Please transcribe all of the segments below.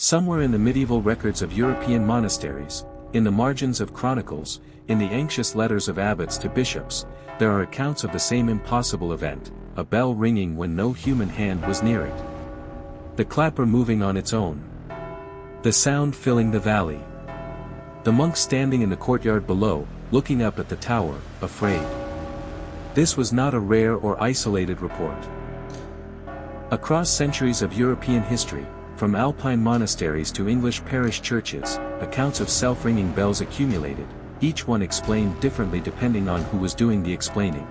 Somewhere in the medieval records of European monasteries, in the margins of chronicles, in the anxious letters of abbots to bishops, there are accounts of the same impossible event, a bell ringing when no human hand was near it. The clapper moving on its own. The sound filling the valley. The monks standing in the courtyard below, looking up at the tower, afraid. This was not a rare or isolated report. Across centuries of European history, from Alpine monasteries to English parish churches, accounts of self-ringing bells accumulated, each one explained differently depending on who was doing the explaining.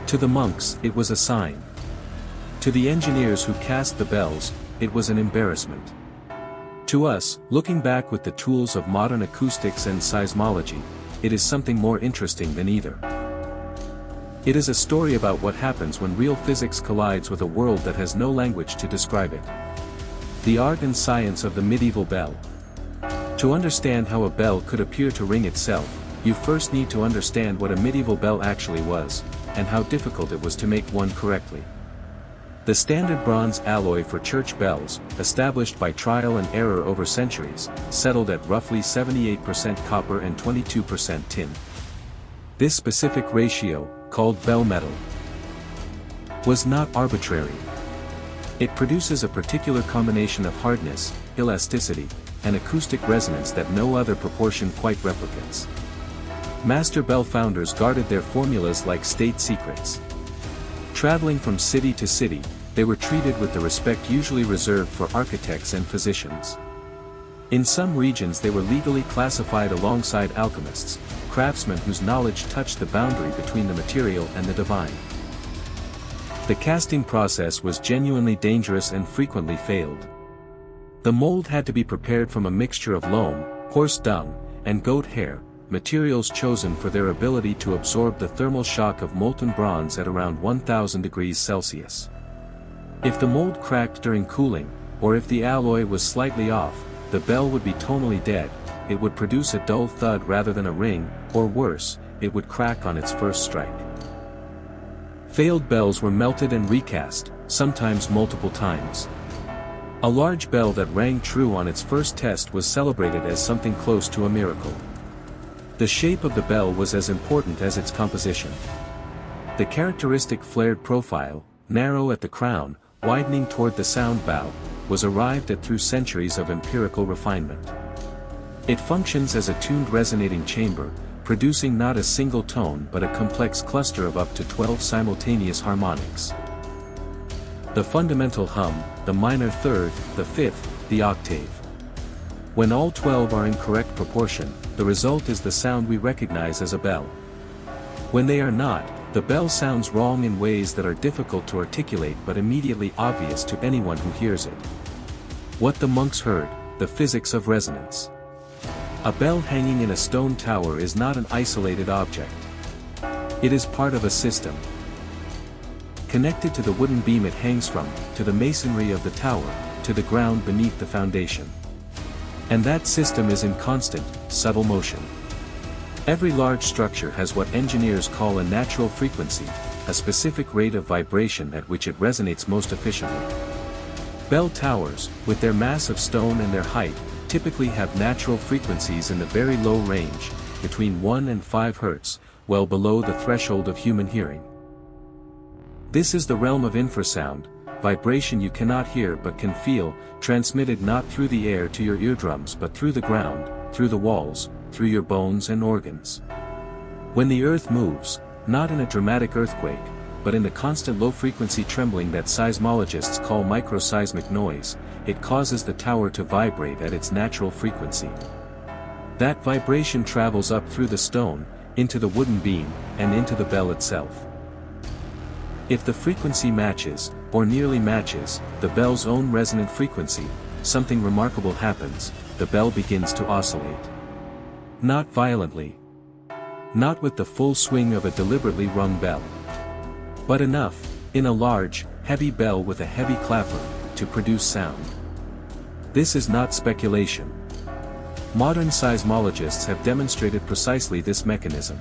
To the monks, it was a sign. To the engineers who cast the bells, it was an embarrassment. To us, looking back with the tools of modern acoustics and seismology, it is something more interesting than either. It is a story about what happens when real physics collides with a world that has no language to describe it. The art and science of the medieval bell. To understand how a bell could appear to ring itself, you first need to understand what a medieval bell actually was, and how difficult it was to make one correctly. The standard bronze alloy for church bells, established by trial and error over centuries, settled at roughly 78% copper and 22% tin. This specific ratio, called bell metal, was not arbitrary. It produces a particular combination of hardness, elasticity, and acoustic resonance that no other proportion quite replicates. Master bell founders guarded their formulas like state secrets. Traveling from city to city, they were treated with the respect usually reserved for architects and physicians. In some regions they were legally classified alongside alchemists, craftsmen whose knowledge touched the boundary between the material and the divine. The casting process was genuinely dangerous and frequently failed. The mold had to be prepared from a mixture of loam, horse dung, and goat hair, materials chosen for their ability to absorb the thermal shock of molten bronze at around 1000 degrees Celsius. If the mold cracked during cooling, or if the alloy was slightly off, the bell would be tonally dead. It would produce a dull thud rather than a ring, or worse, it would crack on its first strike. Failed bells were melted and recast, sometimes multiple times. A large bell that rang true on its first test was celebrated as something close to a miracle. The shape of the bell was as important as its composition. The characteristic flared profile, narrow at the crown, widening toward the sound bow, was arrived at through centuries of empirical refinement. It functions as a tuned resonating chamber, producing not a single tone but a complex cluster of up to 12 simultaneous harmonics. The fundamental hum, the minor third, the fifth, the octave. When all 12 are in correct proportion, the result is the sound we recognize as a bell. When they are not, the bell sounds wrong in ways that are difficult to articulate but immediately obvious to anyone who hears it. What the monks heard, the physics of resonance. A bell hanging in a stone tower is not an isolated object. It is part of a system. Connected to the wooden beam it hangs from, to the masonry of the tower, to the ground beneath the foundation. And that system is in constant, subtle motion. Every large structure has what engineers call a natural frequency, a specific rate of vibration at which it resonates most efficiently. Bell towers, with their mass of stone and their height, typically have natural frequencies in the very low range, between 1 and 5 Hz, well below the threshold of human hearing. This is the realm of infrasound, vibration you cannot hear but can feel, transmitted not through the air to your eardrums but through the ground, through the walls, through your bones and organs. When the earth moves, not in a dramatic earthquake, but in the constant low-frequency trembling that seismologists call microseismic noise, it causes the tower to vibrate at its natural frequency. That vibration travels up through the stone, into the wooden beam, and into the bell itself. If the frequency matches, or nearly matches, the bell's own resonant frequency, something remarkable happens, the bell begins to oscillate. Not violently. Not with the full swing of a deliberately rung bell. But enough, in a large, heavy bell with a heavy clapper, to produce sound. This is not speculation. Modern seismologists have demonstrated precisely this mechanism.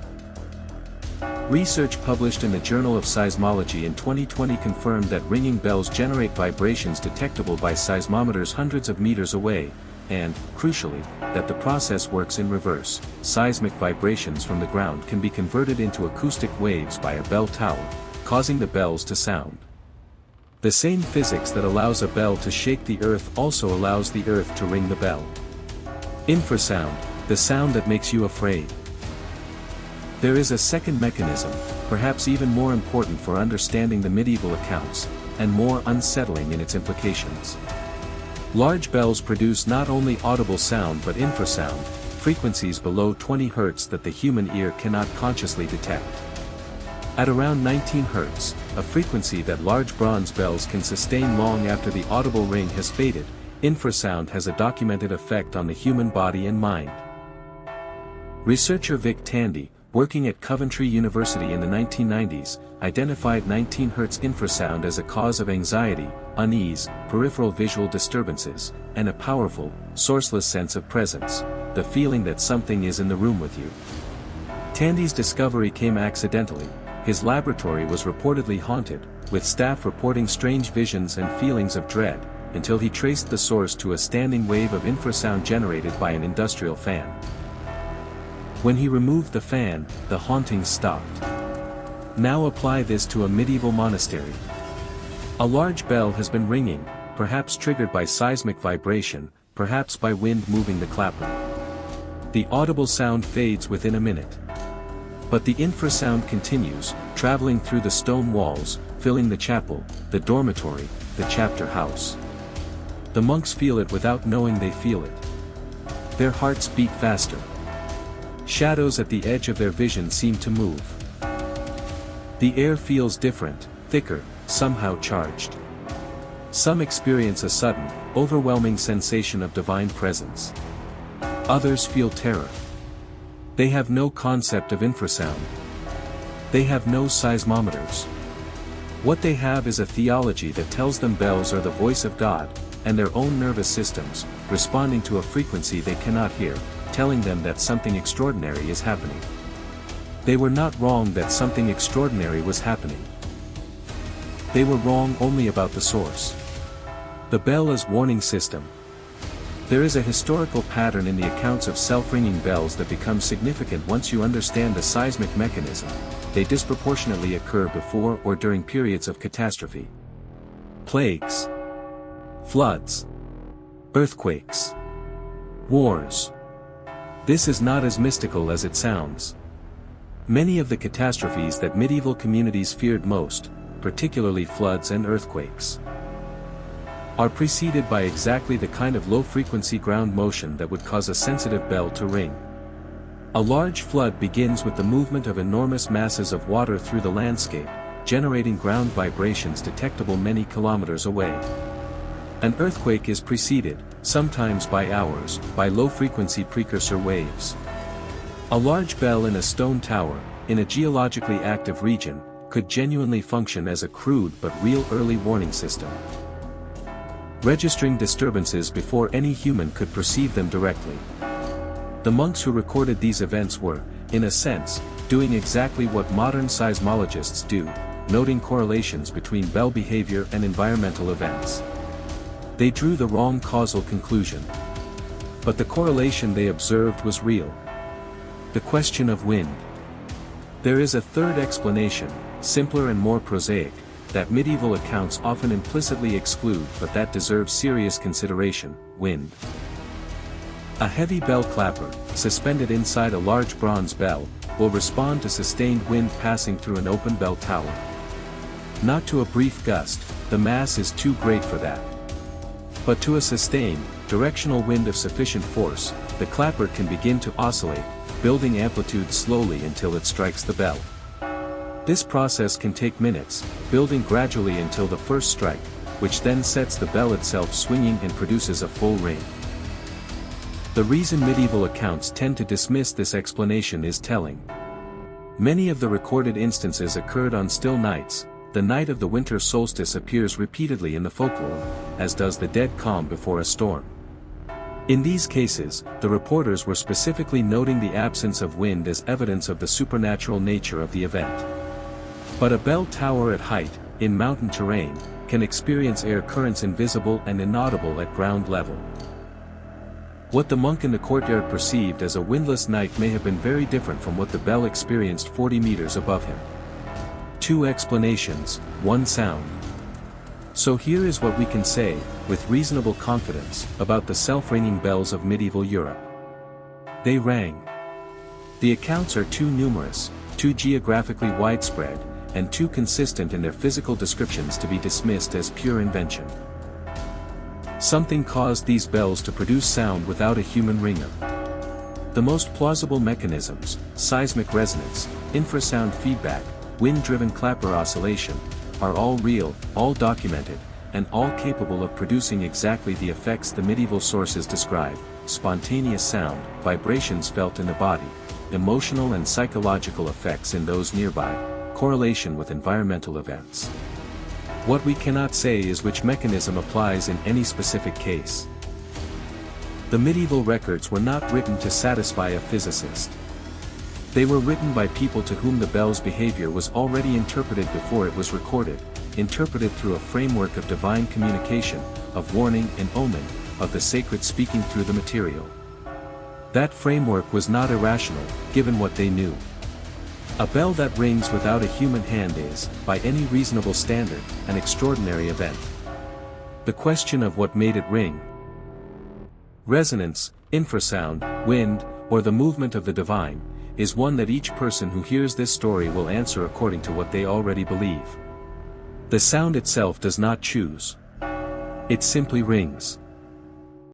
Research published in the Journal of Seismology in 2020 confirmed that ringing bells generate vibrations detectable by seismometers hundreds of meters away, and, crucially, that the process works in reverse. Seismic vibrations from the ground can be converted into acoustic waves by a bell tower, causing the bells to sound. The same physics that allows a bell to shake the earth also allows the earth to ring the bell. Infrasound, the sound that makes you afraid. There is a second mechanism, perhaps even more important for understanding the medieval accounts, and more unsettling in its implications. Large bells produce not only audible sound but infrasound, frequencies below 20 Hz that the human ear cannot consciously detect. At around 19 Hz, a frequency that large bronze bells can sustain long after the audible ring has faded, infrasound has a documented effect on the human body and mind. Researcher Vic Tandy, working at Coventry University in the 1990s, identified 19 Hz infrasound as a cause of anxiety, unease, peripheral visual disturbances, and a powerful, sourceless sense of presence, the feeling that something is in the room with you. Tandy's discovery came accidentally. His laboratory was reportedly haunted, with staff reporting strange visions and feelings of dread, until he traced the source to a standing wave of infrasound generated by an industrial fan. When he removed the fan, the hauntings stopped. Now apply this to a medieval monastery. A large bell has been ringing, perhaps triggered by seismic vibration, perhaps by wind moving the clapper. The audible sound fades within a minute. But the infrasound continues, traveling through the stone walls, filling the chapel, the dormitory, the chapter house. The monks feel it without knowing they feel it. Their hearts beat faster. Shadows at the edge of their vision seem to move. The air feels different, thicker, somehow charged. Some experience a sudden, overwhelming sensation of divine presence. Others feel terror. They have no concept of infrasound. They have no seismometers. What they have is a theology that tells them bells are the voice of God, and their own nervous systems, responding to a frequency they cannot hear, telling them that something extraordinary is happening. They were not wrong that something extraordinary was happening. They were wrong only about the source. The bell is warning system. There is a historical pattern in the accounts of self-ringing bells that becomes significant once you understand the seismic mechanism. They disproportionately occur before or during periods of catastrophe. Plagues, floods, earthquakes, wars. This is not as mystical as it sounds. Many of the catastrophes that medieval communities feared most, particularly floods and earthquakes, are preceded by exactly the kind of low-frequency ground motion that would cause a sensitive bell to ring. A large flood begins with the movement of enormous masses of water through the landscape, generating ground vibrations detectable many kilometers away. An earthquake is preceded, sometimes by hours, by low-frequency precursor waves. A large bell in a stone tower, in a geologically active region, could genuinely function as a crude but real early warning system, registering disturbances before any human could perceive them directly. The monks who recorded these events were, in a sense, doing exactly what modern seismologists do, noting correlations between bell behavior and environmental events. They drew the wrong causal conclusion. But the correlation they observed was real. The question of wind. There is a third explanation, simpler and more prosaic, that medieval accounts often implicitly exclude but that deserves serious consideration: wind. A heavy bell clapper, suspended inside a large bronze bell, will respond to sustained wind passing through an open bell tower. Not to a brief gust, the mass is too great for that. But to a sustained, directional wind of sufficient force, the clapper can begin to oscillate, building amplitude slowly until it strikes the bell. This process can take minutes, building gradually until the first strike, which then sets the bell itself swinging and produces a full ring. The reason medieval accounts tend to dismiss this explanation is telling. Many of the recorded instances occurred on still nights. The night of the winter solstice appears repeatedly in the folklore, as does the dead calm before a storm. In these cases, the reporters were specifically noting the absence of wind as evidence of the supernatural nature of the event. But a bell tower at height, in mountain terrain, can experience air currents invisible and inaudible at ground level. What the monk in the courtyard perceived as a windless night may have been very different from what the bell experienced 40 meters above him. 2 explanations, 1 sound. So here is what we can say, with reasonable confidence, about the self-ringing bells of medieval Europe. They rang. The accounts are too numerous, too geographically widespread, and too consistent in their physical descriptions to be dismissed as pure invention. Something caused these bells to produce sound without a human ringer. The most plausible mechanisms, seismic resonance, infrasound feedback, wind-driven clapper oscillation, are all real, all documented, and all capable of producing exactly the effects the medieval sources describe: spontaneous sound, vibrations felt in the body, emotional and psychological effects in those nearby, correlation with environmental events. What we cannot say is which mechanism applies in any specific case. The medieval records were not written to satisfy a physicist. They were written by people to whom the bell's behavior was already interpreted before it was recorded, interpreted through a framework of divine communication, of warning and omen, of the sacred speaking through the material. That framework was not irrational, given what they knew. A bell that rings without a human hand is, by any reasonable standard, an extraordinary event. The question of what made it ring, resonance, infrasound, wind, or the movement of the divine, is one that each person who hears this story will answer according to what they already believe. The sound itself does not choose. It simply rings.